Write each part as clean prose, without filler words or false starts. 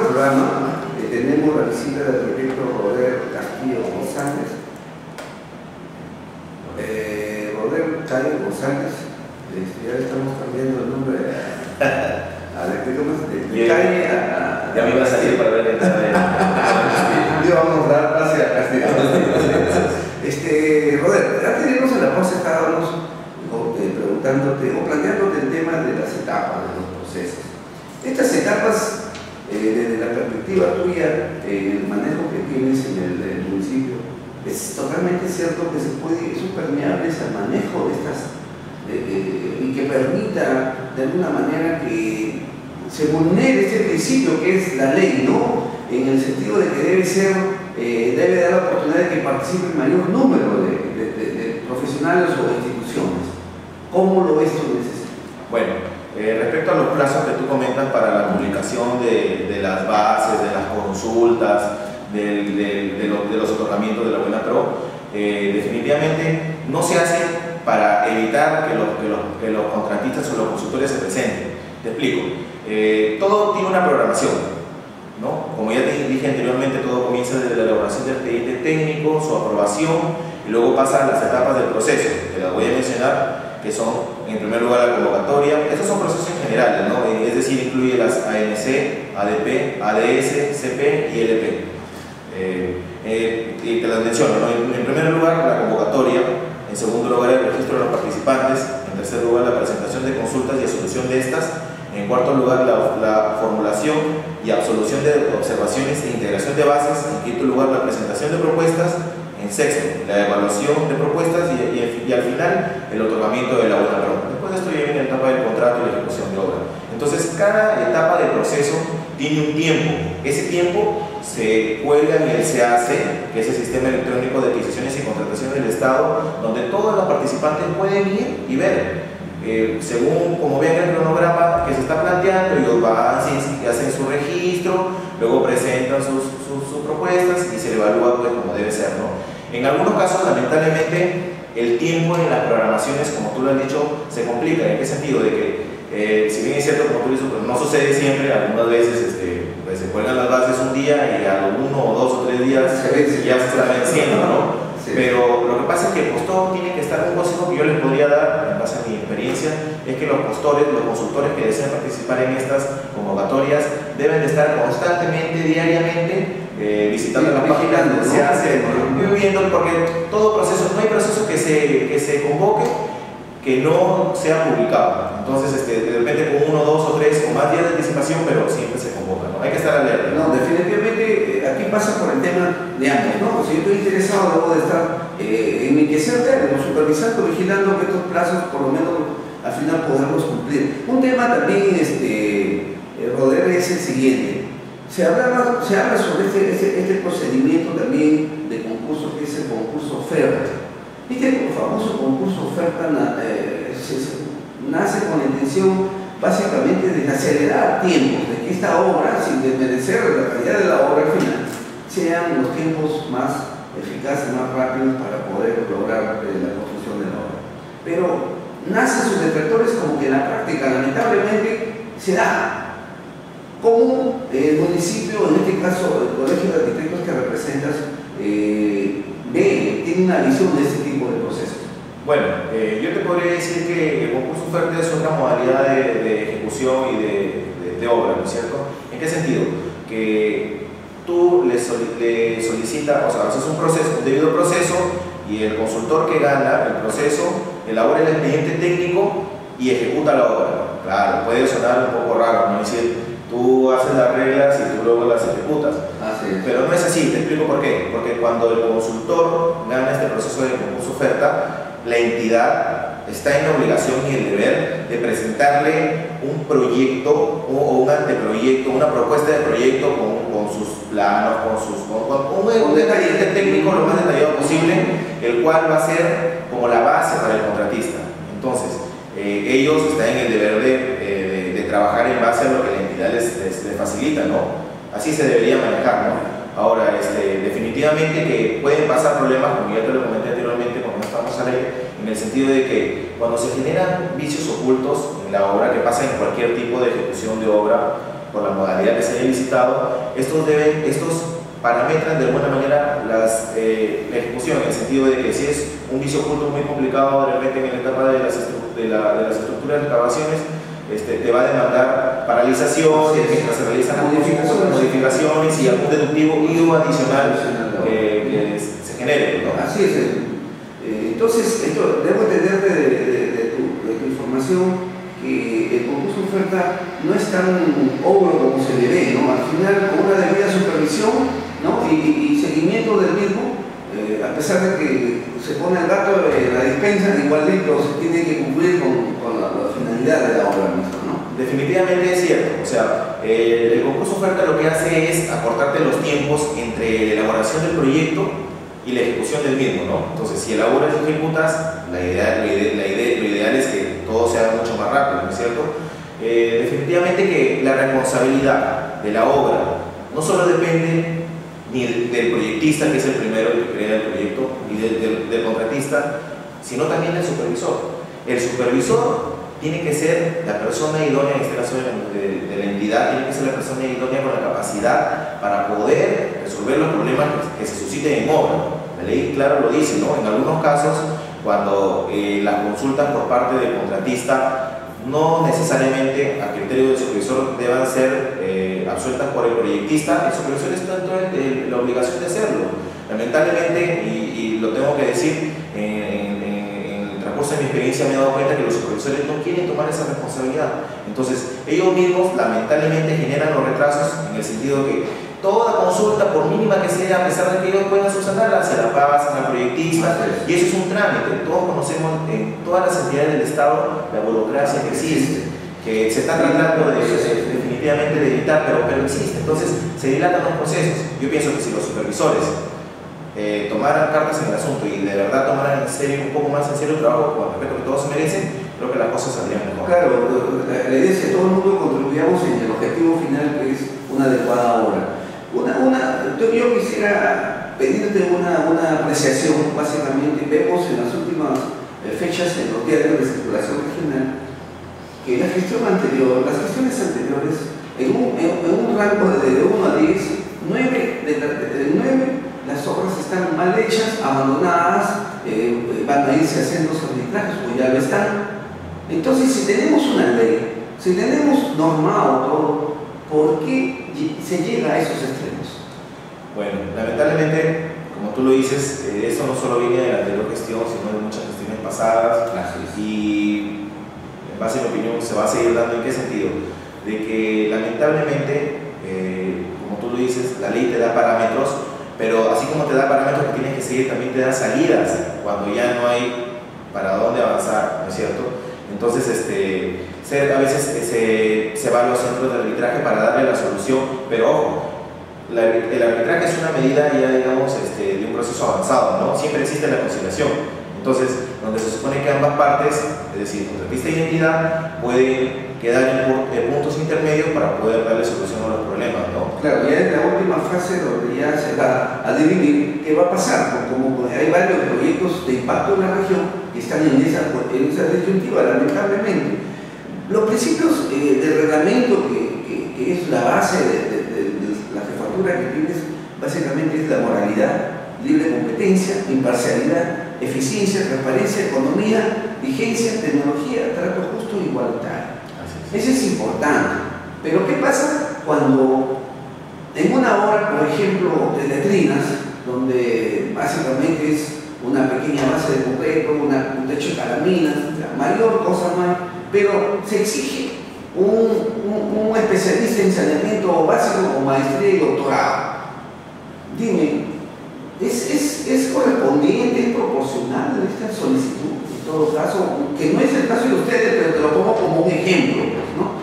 programa tenemos la visita del arquitecto Roder Castillo González. Roder Cayo González, ya estamos cambiando el nombre a de calle a... Ya me iba a salir para ver el nombre. Le vamos a dar pase a Castillo. Roder, antes de irnos a la pausa estábamos preguntándote o planteándote el tema de las etapas de los procesos. Estas etapas, desde la perspectiva tuya, el manejo que tienes en el municipio, es totalmente cierto que son permeables al manejo de estas y que permita de alguna manera que se vulnere este principio que es la ley, ¿no? En el sentido de que debe dar la oportunidad de que participe el mayor número de profesionales o instituciones. ¿Cómo lo ves tú en ese sentido? Bueno, respecto a los plazos que tú comentas para la publicación de las bases, de las consultas, de los otorgamientos de la Buena Pro, definitivamente no se hace para evitar que los contratistas o los consultores se presenten. Te explico. Todo tiene una programación, ¿no? Como ya te dije anteriormente, todo comienza desde la elaboración del expediente técnico, su aprobación, y luego pasa a las etapas del proceso. Te las voy a mencionar, que son, en primer lugar, la convocatoria. Estos son procesos generales, ¿no? Es decir, incluye las ANC, ADP, ADS, CP y LP. Y te las menciono, ¿no? En primer lugar, la convocatoria. En segundo lugar, el registro de los participantes. En tercer lugar, la presentación de consultas y solución de estas. En cuarto lugar, la formulación y absolución de observaciones e integración de bases. En quinto lugar, la presentación de propuestas. En sexto, la evaluación de propuestas y al final, el otorgamiento de la Buena Pro. Después de esto ya viene la etapa del contrato y la ejecución de obra. Entonces, cada etapa del proceso tiene un tiempo. Ese tiempo se cuelga en el CAC, que es el Sistema Electrónico de Adquisiciones y Contrataciones del Estado, donde todos los participantes pueden ir y ver. Según como vean el cronograma que se está planteando, ellos van, hacen su registro, luego presentan sus propuestas y se evalúa pues, como debe ser, ¿no? En algunos casos, lamentablemente, el tiempo en las programaciones, como tú lo has dicho, se complica. ¿En qué sentido? De que, si bien es cierto, como tú dices, no sucede siempre, algunas veces pues, se cuelgan las bases un día y a 1 o 2 o 3 días ya se está venciendo, ¿no? Sí. Pero lo que pasa es que el postor tiene que estar, un consejo que yo les podría dar, en base a mi experiencia, es que los postores, los consultores que desean participar en estas convocatorias deben de estar constantemente, diariamente, visitando las páginas donde se hace, viendo, porque todo proceso, no hay proceso que se convoque que no sea publicado. Entonces, de repente con 1, 2 o 3 o más días de anticipación, pero siempre se convoca, ¿no? Hay que estar alerta. No, definitivamente aquí pasa por el tema de ambos, ¿no? Si yo estoy interesado, debo de estar en mi quehacer técnico, supervisando, vigilando que estos plazos, por lo menos al final, podamos cumplir. Un tema también, Roder, es el siguiente. Se habla sobre este procedimiento también de concurso, que es el concurso oferta. Viste que el famoso concurso oferta nace con la intención básicamente de acelerar tiempos, de que esta obra, sin desmerecer la calidad de la obra final, sean los tiempos más eficaces, más rápidos para poder lograr la construcción de la obra. Pero nacen sus detractores como que en la práctica, lamentablemente, se da. Como el municipio, en este caso el Colegio de Arquitectos que representas, tiene una visión de este tipo de procesos. Bueno, yo te podría decir que el concurso oferta es otra modalidad de ejecución y de obra, ¿no es cierto? ¿En qué sentido? Que tú le solicitas, o sea, haces un debido proceso y el consultor que gana el proceso elabora el expediente técnico y ejecuta la obra. Claro, puede sonar un poco raro, ¿no? Es decir, tú haces las reglas y tú luego las ejecutas. Pero no es así, te explico por qué. Porque cuando el consultor gana este proceso de concurso oferta, la entidad está en la obligación y el deber de presentarle un proyecto o un anteproyecto, una propuesta de proyecto con sus planos, con un detalle técnico lo más detallado posible, el cual va a ser como la base para el contratista. Entonces, ellos están en el deber de trabajar en base a lo que la entidad les facilita, ¿no? Así se debería manejar, ¿no? Ahora, definitivamente que pueden pasar problemas, como ya te lo comenté anteriormente cuando estamos al aire, en el sentido de que cuando se generan vicios ocultos en la obra, que pasa en cualquier tipo de ejecución de obra, por la modalidad que se haya licitado, estos parametran de alguna manera la ejecución, en el sentido de que si es un vicio oculto muy complicado de repente en la etapa de las estructuras de excavaciones, te va a demandar paralización, mientras se realizan modificaciones y algún deductivo y adicional que se genere, ¿no? Así es. Entonces, debo entender de tu información que el concurso de oferta no es tan obvio como se le ve, ¿no? Al final, con una debida supervisión, ¿no? y seguimiento del mismo, a pesar de que se pone el gato en la despensa, igualito se tiene que cumplir con la finalidad de la obra misma, ¿no? Definitivamente es cierto. O sea, el concurso de oferta lo que hace es acortarte los tiempos entre la elaboración del proyecto y la ejecución del mismo, ¿no? Entonces, si elaboras y ejecutas, lo ideal es que todo sea mucho más rápido, ¿no es cierto? Definitivamente que la responsabilidad de la obra no solo depende ni del proyectista, que es el primero que crea el proyecto, y del contratista, sino también del supervisor. El supervisor tiene que ser la persona idónea, en este caso de la entidad, tiene que ser la persona idónea con la capacidad para poder resolver los problemas que se susciten en obra. La ley, claro, lo dice, ¿no? En algunos casos, cuando las consultas por parte del contratista no necesariamente a criterio del supervisor deban ser absueltas por el proyectista, el supervisor está en la obligación de hacerlo. Lamentablemente, y lo tengo que decir, en el transcurso de mi experiencia me he dado cuenta que los supervisores no quieren tomar esa responsabilidad. Entonces, ellos mismos lamentablemente generan los retrasos en el sentido que toda consulta, por mínima que sea, a pesar de que ellos puedan subsanarla, se la pasan al proyectista, y eso es un trámite. Todos conocemos en todas las entidades del Estado la burocracia que existe, que se está tratando definitivamente de evitar, pero existe. Entonces se dilatan los procesos. Yo pienso que si los supervisores tomaran cartas en el asunto y de verdad tomaran en serio, un poco más en serio el trabajo con respecto que todos se merecen, creo que las cosas saldrían mejor. Claro, la idea es que todo el mundo contribuyamos en el objetivo final, que es una adecuada obra. Yo quisiera pedirte una apreciación. Básicamente vemos en las últimas fechas en los diarios de circulación regional que las gestiones anteriores, en un rango de 1 a 10, 9 de 9 las obras están mal hechas, abandonadas, van a irse haciendo sus arbitrajes o ya lo están. Entonces, si tenemos una ley, si tenemos normado todo, ¿por qué se llega a esos extremos? Bueno, lamentablemente, como tú lo dices, esto no solo viene de la anterior gestión, sino de muchas gestiones pasadas. Y en base a mi opinión se va a seguir dando. ¿En qué sentido? De que lamentablemente, como tú lo dices, la ley te da parámetros, pero así como te da parámetros que tienes que seguir, también te da salidas cuando ya no hay para dónde avanzar, ¿no es cierto? Entonces, a veces se va a los centros de arbitraje para darle la solución, pero ojo, el arbitraje es una medida ya, digamos, de un proceso avanzado, ¿no? Siempre existe la conciliación. Entonces, donde se supone que ambas partes, es decir, contratista y entidad, pueden quedar en puntos intermedios para poder darle solución a los problemas, ¿no? Claro, ya es la última fase donde ya se va a dividir qué va a pasar, como hay varios proyectos de impacto en la región que están en esa disyuntiva, lamentablemente. Los principios del reglamento, que es la base de la jefatura que tienes, básicamente es la moralidad, libre competencia, imparcialidad, eficiencia, transparencia, economía, vigencia, tecnología, trato justo e igualitario. Eso es importante. Pero ¿qué pasa cuando en una obra, por ejemplo, de letrinas, donde básicamente es una pequeña base de concreto, un techo de calamina, mayor cosa más, pero se exige un especialista en saneamiento básico con maestría y doctorado? Dime, ¿es correspondiente, es proporcional a esta solicitud? En todo caso, que no es el caso de ustedes, pero te lo pongo como un ejemplo, ¿no?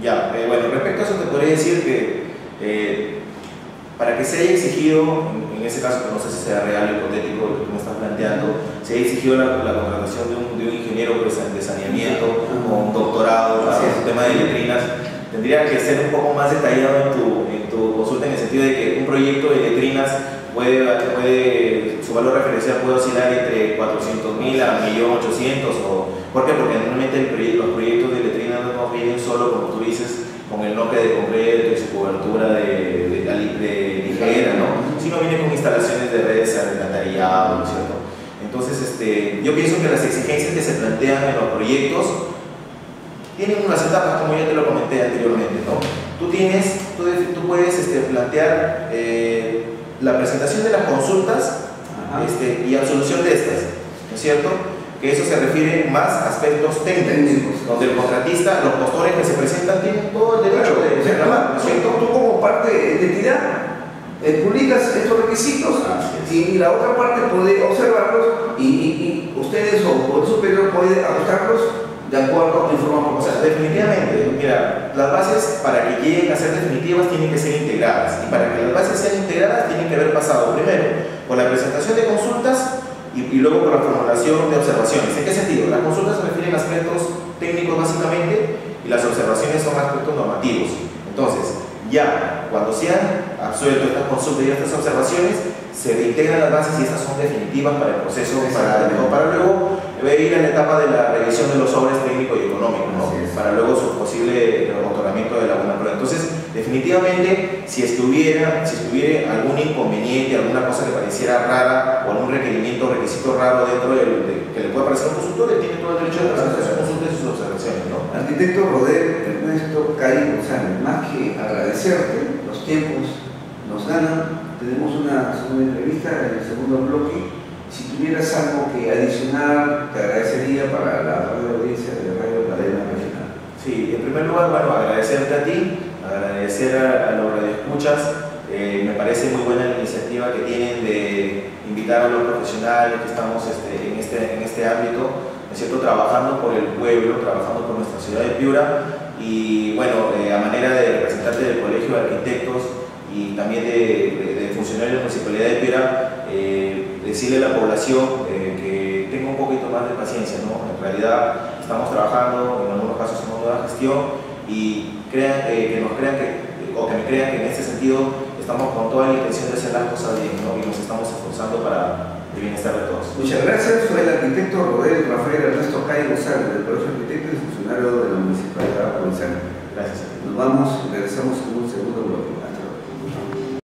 Ya, bueno, respecto a eso te podría decir que para que se haya exigido, en ese caso, que no sé si sea real o hipotético lo que tú me estás planteando, se haya exigido la contratación de un ingeniero de saneamiento con un doctorado para el tema de letrinas, tendría que ser un poco más detallado en tu consulta, en el sentido de que un proyecto de letrinas su valor referencial puede oscilar entre 400.000 a 1.800.000. ¿Por qué? Porque normalmente los proyectos de letrinas no vienen solo, como tú dices, con el bloque de concreto y su cobertura de ligera, ¿no? Sino viene con instalaciones de redes de alcantarillado, ¿no es cierto? Entonces, yo pienso que las exigencias que se plantean en los proyectos tienen unas etapas, como ya te lo comenté anteriormente, ¿no? Tú puedes plantear la presentación de las consultas y absolución de estas, ¿no es cierto? Que eso se refiere más a aspectos técnicos, donde el contratista, los postores que se presentan tienen todo el derecho de reclamar, ¿no es cierto? Tú como parte de entidad publicas estos requisitos y la otra parte puede observarlos y ustedes o el superior puede ajustarlos de acuerdo con informe. O sea, definitivamente, mira, las bases para que lleguen a ser definitivas tienen que ser integradas, y para que las bases sean integradas tienen que haber pasado primero por la presentación de consultas y luego por la formulación de observaciones. ¿En qué sentido? Las consultas se refieren a aspectos técnicos básicamente y las observaciones son aspectos normativos. Entonces, ya cuando se han absuelto estas consultas y estas observaciones, se reintegran las bases y estas son definitivas para el proceso, para luego ir a la etapa de la revisión de los sobres técnicos y económicos, ¿no? Para luego su posible otorgamiento de la buena prueba. Entonces, definitivamente, si estuviera algún inconveniente, alguna cosa que pareciera rara o algún requisito raro dentro que le pueda parecer a un consultor, él tiene todo el derecho de presentar sus consultas y sus observaciones, ¿no? Arquitecto Rodel Ernesto Cay González, más que agradecerte, los tiempos nos ganan. Tenemos una segunda entrevista en el segundo bloque. Si tuvieras algo que adicionar, te agradecería para la audiencia de Radio Cadena Regional. Sí, en primer lugar, bueno, agradecerte a ti, agradecer a los radioescuchas. Me parece muy buena la iniciativa que tienen de invitar a los profesionales que estamos en este ámbito, ¿no es cierto?, trabajando por el pueblo, trabajando por nuestra ciudad de Piura. Y bueno, a manera de representante del Colegio de Arquitectos y también de funcionarios de la Municipalidad de Piura, decirle a la población que tenga un poquito más de paciencia, ¿no? En realidad estamos trabajando, en algunos casos en una nueva gestión, y que me crean que en este sentido estamos con toda la intención de hacer las cosas bien, ¿no? Y nos estamos esforzando para el bienestar de todos. Muchas gracias. Fue el arquitecto Rodel Rafael Ernesto Cay González, del Colegio de Arquitectos y funcionario